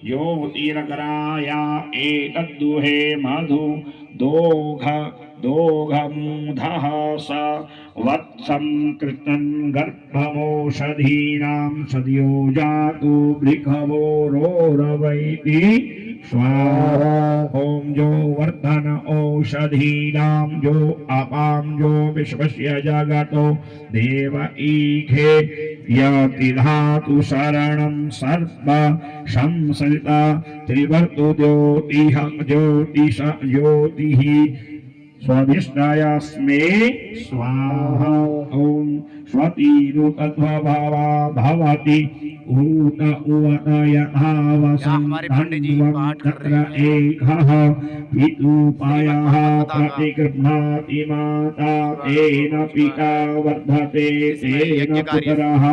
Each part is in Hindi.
ज्योतिरकराया एतद्दुहे मधु दोघ दोघमूधः स वत्सं कृतं गर्भमोषधीनां सद्यो जातो बृहवोरोरवैति स्वाहा ओम जो वर्धन औषधीनां जो अपां जो विश्वस्य जगतो देव ईखे यतिधातु शरणं सर्व संसृता त्रिवर्तु ज्योतिः ज्योतिष ज्योतिः स्वादिष्टायास्मे स्वाहा ओम स्वतीरुतद्भवा भवति ऊत उवत यथावसं धन्वं तत्र एकः पितुपायः प्रतिगृह्णाति माता तेन पिता वर्धते तेन पुत्रः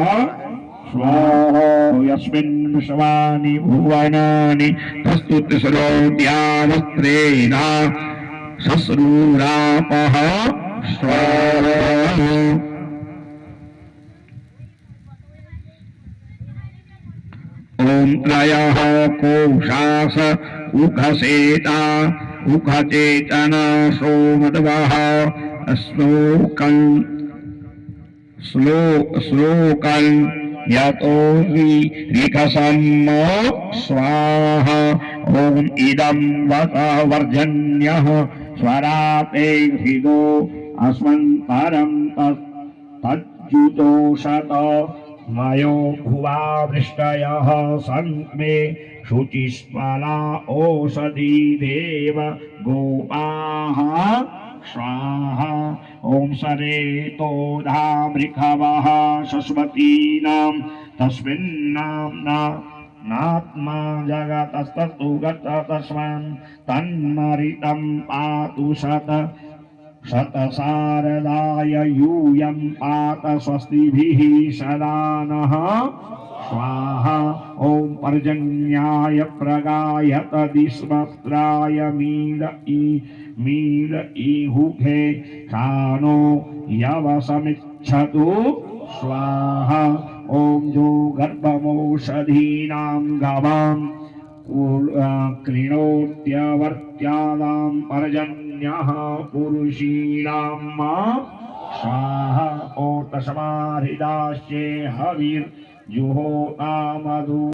स्वाहा यस्मिन् विश्वानि भुवनानि तस्तु तिसरोऽध्यावस्त्रेण सस्रूरापः स्वाहा ओम त्रयः कोशास उखसेता उखचेतन सोमद्वः श्लोकं यतो विकसम्मो स्वाहा ओम इदं वत वर्जन्यः स्वराते भिदो अस्मन्तरं तज्जुतोषत मयो भुवा वृष्टयः सन्मे शुचिस्मला ओषधि देव गोपाः स्वाहा ओम सरेतोधा मृखवः शश्वतीनां तस्मिन्नाम्ना नात्मा जगतस्तु गत तस्मान् तन्मरितं पातु शतसारदाय यूयं पात स्वस्तिभिः सदा नः स्वाहा ओम पर्जन्याय प्रगायत दिस्वस्त्राय मील इहुखे शानो यवसमिच्छतु स्वाहा ओम जो गर्भमोषधीनां गवां क्रीणोत्यवर्त्यादां पर्जन्यः पुरुषीणां स्वाहा ओ तस्माहृदास्ये हविर्जुहोता मधु